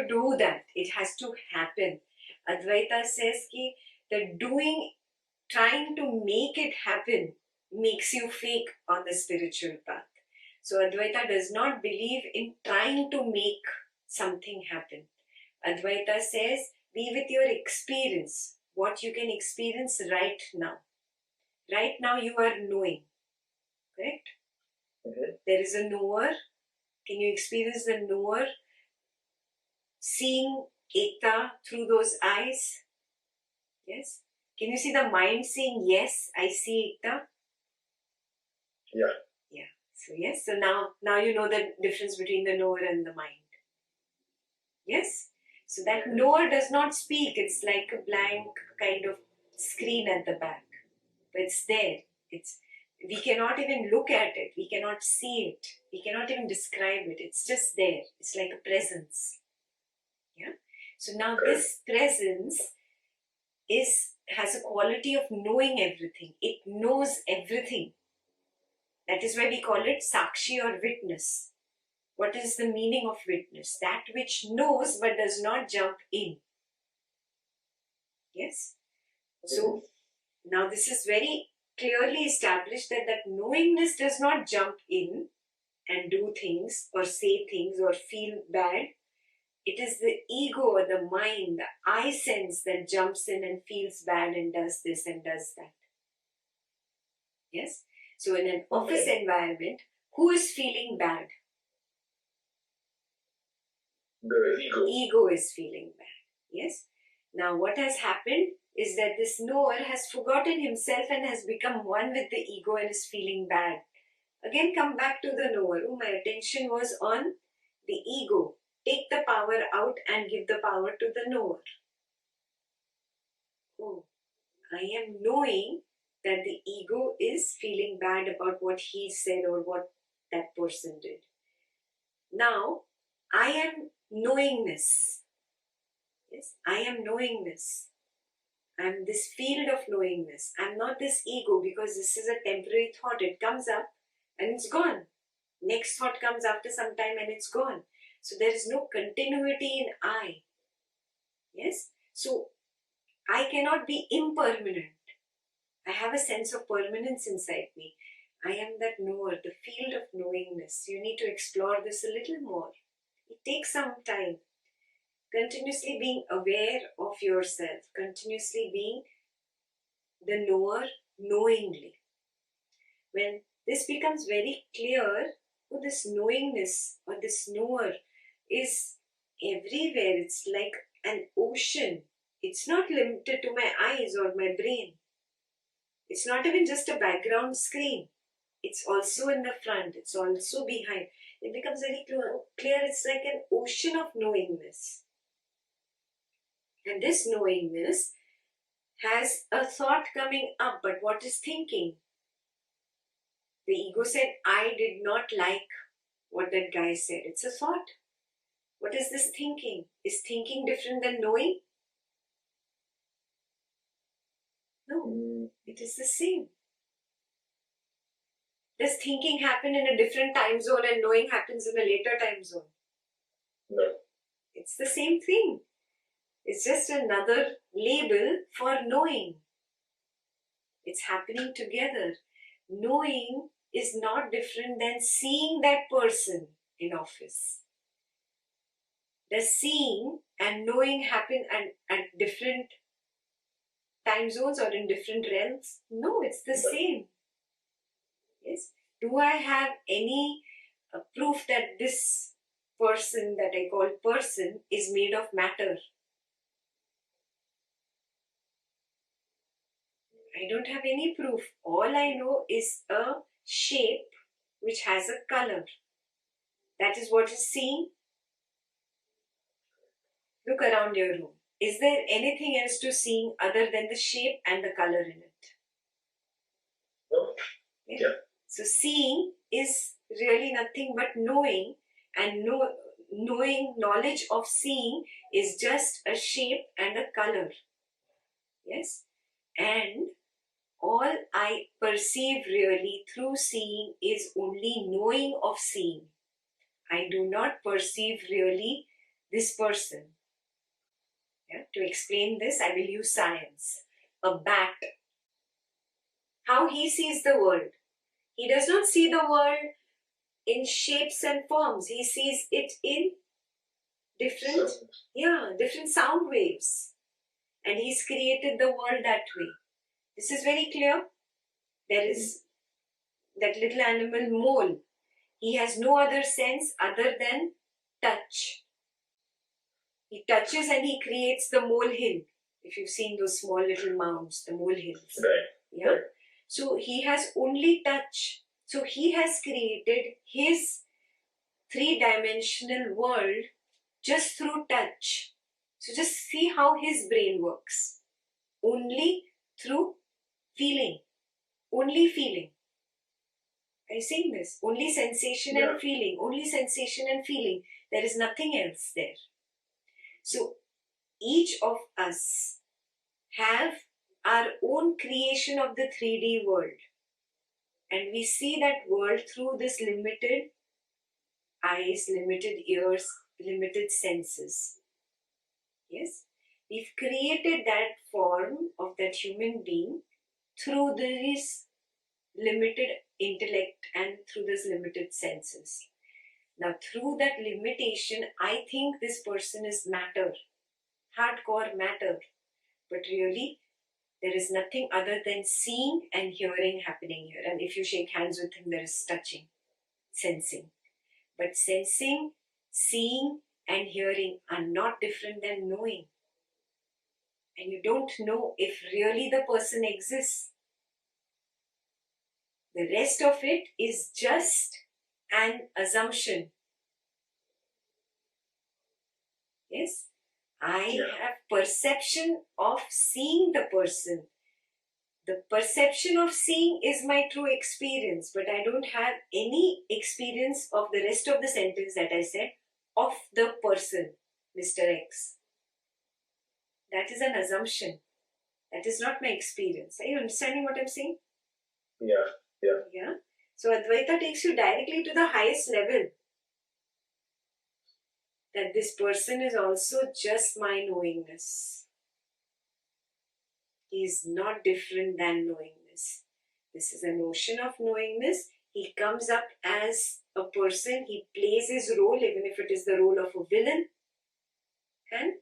to do that. It has to happen. Advaita says ki the doing, trying to make it happen makes you fake on the spiritual path. So Advaita does not believe in trying to make something happen. Advaita says, be with your experience, what you can experience right now. Right now you are knowing, correct? There is a knower. Can you experience the knower? Seeing Ekta through those eyes? Yes? Can you see the mind saying, yes, I see Ekta? Yeah. Yeah. So yes, so now you know the difference between the knower and the mind. Yes? So that knower does not speak. It's like a blank kind of screen at the back. But it's there. We cannot even look at it. We cannot see it. We cannot even describe it. It's just there. It's like a presence. Yeah. So now this presence has a quality of knowing everything. It knows everything. That is why we call it Sakshi or witness. What is the meaning of witness? That which knows but does not jump in. Yes? So now this is very clearly established that knowingness does not jump in and do things or say things or feel bad. It is the ego or the mind, the I sense that jumps in and feels bad and does this and does that. Yes? So in an office environment, who is feeling bad? The ego. Ego is feeling bad. Yes? Now what has happened is that this knower has forgotten himself and has become one with the ego and is feeling bad. Again, come back to the knower. Oh, my attention was on the ego. Take the power out and give the power to the knower. Oh, I am knowing that the ego is feeling bad about what he said or what that person did. Now, I am knowingness. Yes, I am knowingness. I am this field of knowingness. I am not this ego, because this is a temporary thought. It comes up and it's gone. Next thought comes after some time and it's gone. So there is no continuity in I. Yes? So I cannot be impermanent. I have a sense of permanence inside me. I am that knower, the field of knowingness. You need to explore this a little more. It takes some time. Continuously being aware of yourself. Continuously being the knower knowingly. When this becomes very clear, oh, this knowingness or this knower is everywhere. It's like an ocean. It's not limited to my eyes or my brain. It's not even just a background screen. It's also in the front. It's also behind. It becomes very clear. It's like an ocean of knowingness. And this knowingness has a thought coming up. But what is thinking? The ego said, I did not like what that guy said. It's a thought. What is this thinking? Is thinking different than knowing? No, it is the same. Does thinking happen in a different time zone and knowing happens in a later time zone? No. It's the same thing. It's just another label for knowing. It's happening together. Knowing is not different than seeing that person in office. Does seeing and knowing happen at different time zones or in different realms? No, it's the same. Yes. Do I have any proof that this person that I call person is made of matter? I don't have any proof. All I know is a shape which has a color. That is what is seen. Look around your room. Is there anything else to seeing other than the shape and the color in it? No. Yeah. So seeing is really nothing but knowing, and knowledge of seeing is just a shape and a color. Yes? And all I perceive really through seeing is only knowing of seeing. I do not perceive really this person. Yeah? To explain this, I will use science. A bat, how he sees the world. He does not see the world in shapes and forms. He sees it in different, different sound waves. And he's created the world that way. This is very clear. There is that little animal mole. He has no other sense other than touch. He touches and he creates the molehill. If you've seen those small little mounds, the molehills. Right. Yeah. Right. So he has only touch. So he has created his three-dimensional world just through touch. So just see how his brain works. Only through feeling. Only feeling. Are you seeing this? Only sensation and feeling. Only sensation and feeling. There is nothing else there. So each of us have our own creation of the 3D world. And we see that world through this limited eyes, limited ears, limited senses. Yes? We've created that form of that human being through this limited intellect and through these limited senses. Now, through that limitation, I think this person is matter, hardcore matter. But really, there is nothing other than seeing and hearing happening here. And if you shake hands with him, there is touching, sensing. But sensing, seeing, and hearing are not different than knowing. And you don't know if really the person exists. The rest of it is just an assumption. Yes? I have perception of seeing the person. The perception of seeing is my true experience, but I don't have any experience of the rest of the sentence that I said of the person, Mr. X. That is an assumption. That is not my experience. Are you understanding what I'm saying? Yeah. So Advaita takes you directly to the highest level. That this person is also just my knowingness. He is not different than knowingness. This is a notion of knowingness. He comes up as a person. He plays his role, even if it is the role of a villain. And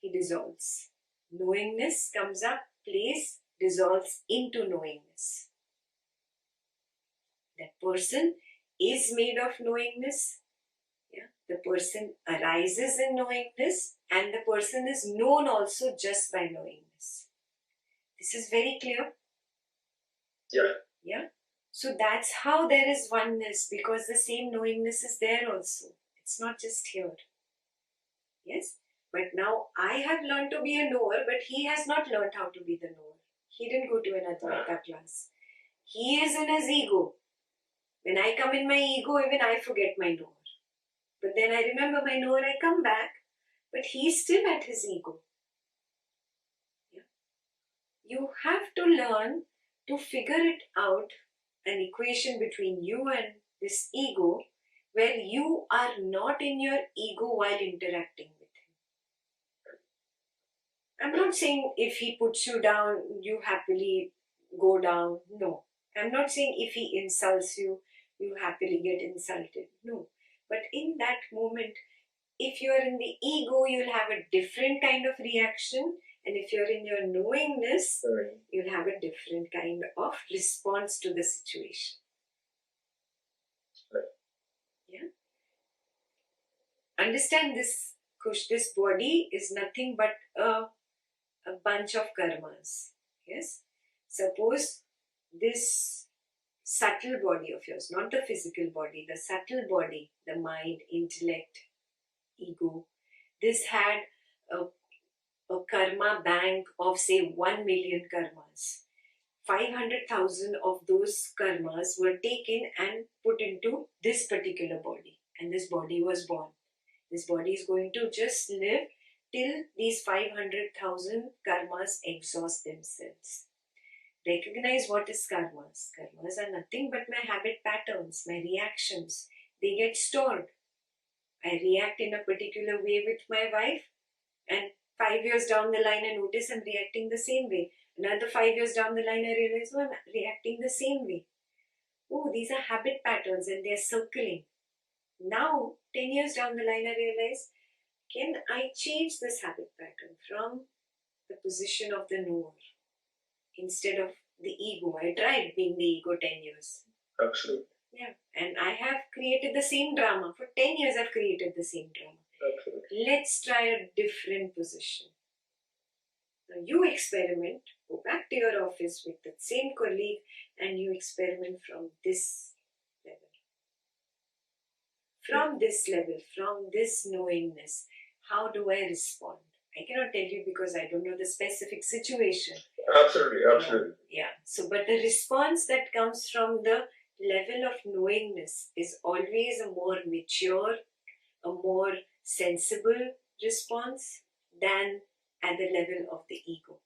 he dissolves. Knowingness comes up, plays, dissolves into knowingness. That person is made of knowingness. The person arises in knowingness, and the person is known also just by knowingness. This is very clear? Yeah? So that's how there is oneness, because the same knowingness is there also. It's not just here. Yes? But now I have learned to be a knower, but he has not learned how to be the knower. He didn't go to an Advaita class. He is in his ego. When I come in my ego, even I forget my knower. But then I remember my knower, I come back, but he's still at his ego. Yeah. You have to learn to figure it out, an equation between you and this ego, where you are not in your ego while interacting with him. I'm not saying if he puts you down, you happily go down. No. I'm not saying if he insults you, you happily get insulted. No. But in that moment, if you're in the ego, you'll have a different kind of reaction. And if you're in your knowingness, you'll have a different kind of response to the situation. Yeah. Understand this, Kush, this body is nothing but a bunch of karmas. Yes. Suppose this subtle body of yours, not the physical body, the subtle body, the mind, intellect, ego, this had a karma bank of say 1 million karmas. 500,000 of those karmas were taken and put into this particular body, and this body was born. This body is going to just live till these 500,000 karmas exhaust themselves. Recognize what is karmas. Karmas are nothing but my habit patterns, my reactions. They get stored. I react in a particular way with my wife, and 5 years down the line, I notice I'm reacting the same way. Another 5 years down the line, I realize, oh, I'm reacting the same way. Oh, these are habit patterns and they're circling. Now, 10 years down the line, I realize, can I change this habit pattern from the position of the knower instead of the ego? I tried being the ego 10 years. Absolutely. Yeah, and I have created the same drama. For 10 years, I've created the same drama. Absolutely. Let's try a different position. Now, you experiment, go back to your office with the same colleague, and you experiment from this level. From this level, from this knowingness, how do I respond? I cannot tell you because I don't know the specific situation. Absolutely, absolutely. Yeah. So, but the response that comes from the level of knowingness is always a more mature, a more sensible response than at the level of the ego.